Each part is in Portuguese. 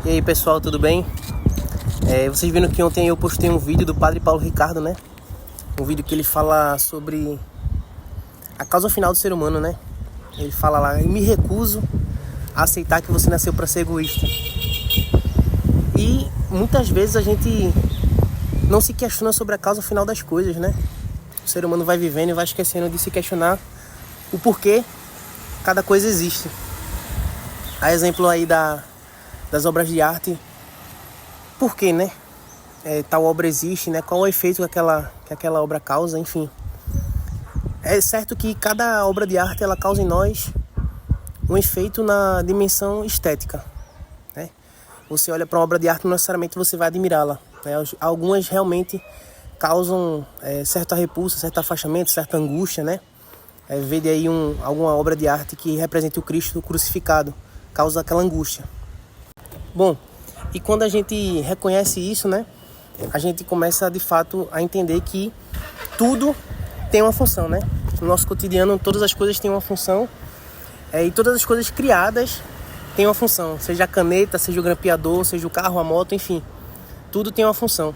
E aí pessoal, tudo bem? Vocês viram que ontem eu postei um vídeo do Padre Paulo Ricardo, né? Um vídeo que ele fala sobre a causa final do ser humano, né? Ele fala lá: eu me recuso a aceitar que você nasceu para ser egoísta. E muitas vezes a gente não se questiona sobre a causa final das coisas, né? O ser humano vai vivendo e vai esquecendo de se questionar o porquê cada coisa existe. A exemplo aí das obras de arte, por que, né? Tal obra existe, né? Qual é o efeito que aquela obra causa, enfim. É certo que cada obra de arte ela causa em nós um efeito na dimensão estética, né? Você olha para uma obra de arte, não necessariamente você vai admirá-la, né? Algumas realmente causam certa repulsa, certo afastamento, certa angústia, né? Vede aí alguma obra de arte que represente o Cristo crucificado, causa aquela angústia. Bom, e quando a gente reconhece isso, né, a gente começa de fato a entender que tudo tem uma função, né? No nosso cotidiano todas as coisas têm uma função, e todas as coisas criadas têm uma função, seja a caneta, seja o grampeador, seja o carro, a moto, enfim, tudo tem uma função.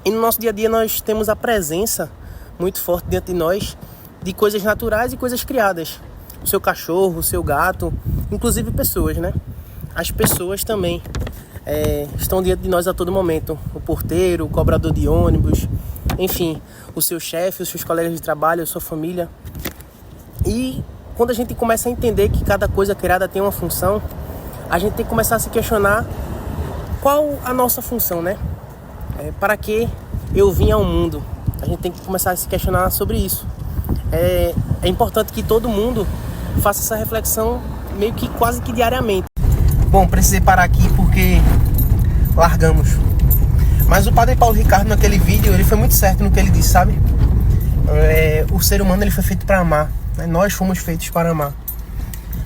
E no nosso dia a dia nós temos a presença muito forte dentro de nós de coisas naturais e coisas criadas. O seu cachorro, o seu gato, inclusive pessoas, né? As pessoas também estão diante de nós a todo momento. O porteiro, o cobrador de ônibus, enfim, o seu chefe, os seus colegas de trabalho, a sua família. E quando a gente começa a entender que cada coisa criada tem uma função, a gente tem que começar a se questionar qual a nossa função, né? Para que eu vim ao mundo? A gente tem que começar a se questionar sobre isso. É importante que todo mundo faça essa reflexão meio que quase que diariamente. Bom, precisei parar aqui porque largamos. Mas o Padre Paulo Ricardo naquele vídeo, ele foi muito certo no que ele disse, sabe? O ser humano ele foi feito para amar, né? Nós fomos feitos para amar.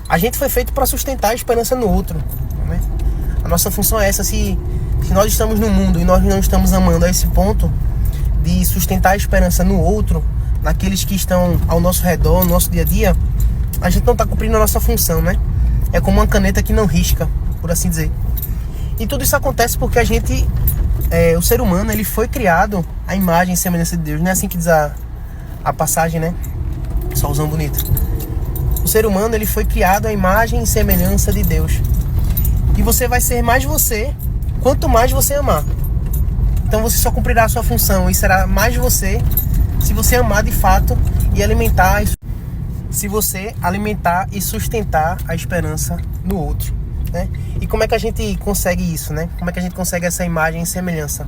A gente foi feito para sustentar a esperança no outro, né? A nossa função é essa. Se nós estamos no mundo e nós não estamos amando a esse ponto de sustentar a esperança no outro, naqueles que estão ao nosso redor, no nosso dia a dia, a gente não está cumprindo a nossa função, né? É como uma caneta que não risca, por assim dizer. E tudo isso acontece porque a gente, o ser humano, ele foi criado à imagem e semelhança de Deus. Não é assim que diz a passagem, né? Solzão bonito. O ser humano, ele foi criado à imagem e semelhança de Deus. E você vai ser mais você quanto mais você amar. Então você só cumprirá a sua função e será mais você se você amar de fato e alimentar, se você alimentar e sustentar a esperança no outro, né? E como é que a gente consegue isso, né? Como é que a gente consegue essa imagem e semelhança?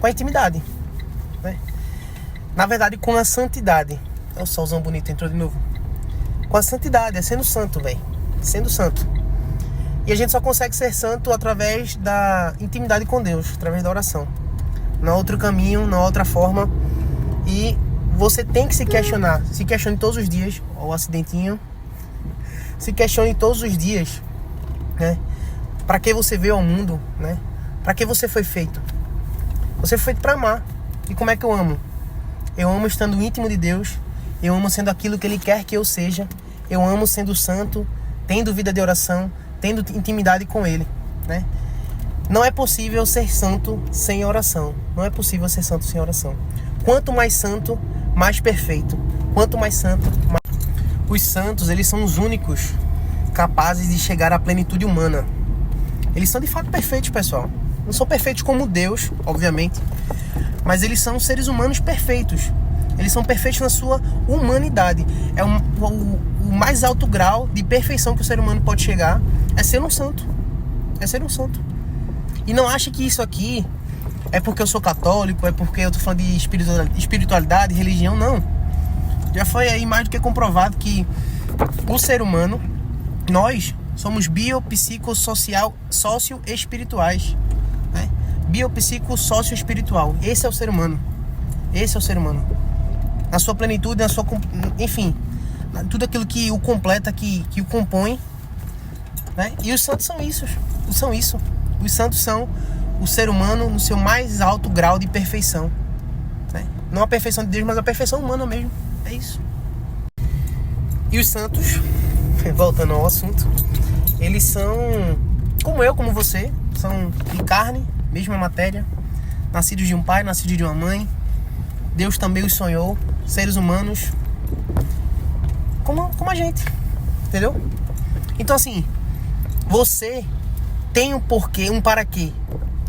Com a intimidade, né? Na verdade, com a santidade. O solzão bonito entrou de novo. Com a santidade, é sendo santo, velho. Sendo santo. E a gente só consegue ser santo através da intimidade com Deus, através da oração. Não há outro caminho, não há outra forma. E você tem que se questionar. Se questione todos os dias. Ó, o acidentinho. Se questione todos os dias, né? Para que você veio ao mundo, né? Para que você foi feito? Você foi feito para amar. E como é que eu amo? Eu amo estando íntimo de Deus. Eu amo sendo aquilo que Ele quer que eu seja. Eu amo sendo santo, tendo vida de oração, tendo intimidade com Ele, né? Não é possível ser santo sem oração. Não é possível ser santo sem oração. Quanto mais santo, mais perfeito. Quanto mais santo, mais... Os santos, eles são os únicos capazes de chegar à plenitude humana. Eles são de fato perfeitos, pessoal. Não são perfeitos como Deus, obviamente, mas eles são seres humanos perfeitos. Eles são perfeitos na sua humanidade. O mais alto grau de perfeição que o ser humano pode chegar é ser um santo. É ser um santo. E não ache que isso aqui é porque eu sou católico, é porque eu tô falando de espiritualidade, religião, não. Já foi aí mais do que comprovado que o ser humano, nós somos biopsicossocial, socioespirituais, né? Biopsicossocioespiritual. Esse é o ser humano. Esse é o ser humano. Na sua plenitude, na sua... Enfim, tudo aquilo que o completa, que o compõe, né? E os santos são isso. São isso. Os santos são o ser humano no seu mais alto grau de perfeição, né? Não a perfeição de Deus, mas a perfeição humana mesmo. É isso. E os santos, voltando ao assunto, eles são como eu, como você, são de carne, mesma matéria, nascidos de um pai, nascidos de uma mãe. Deus também os sonhou, seres humanos, como a gente, entendeu? Então assim, você tem um porquê, um para quê,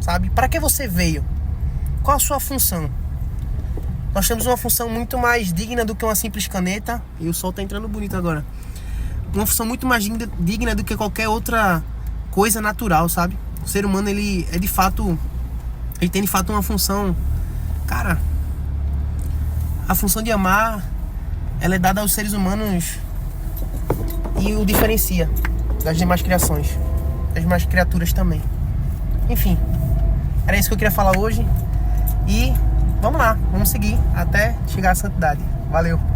sabe? Para que você veio? Qual a sua função? Nós temos uma função muito mais digna do que uma simples caneta. E o sol tá entrando bonito agora. Uma função muito mais digna do que qualquer outra coisa natural, sabe? O ser humano, ele tem de fato uma função. Cara, a função de amar, ela é dada aos seres humanos e o diferencia das demais criações, das demais criaturas também. Enfim, era isso que eu queria falar hoje. E vamos lá, vamos seguir até chegar à santidade. Valeu!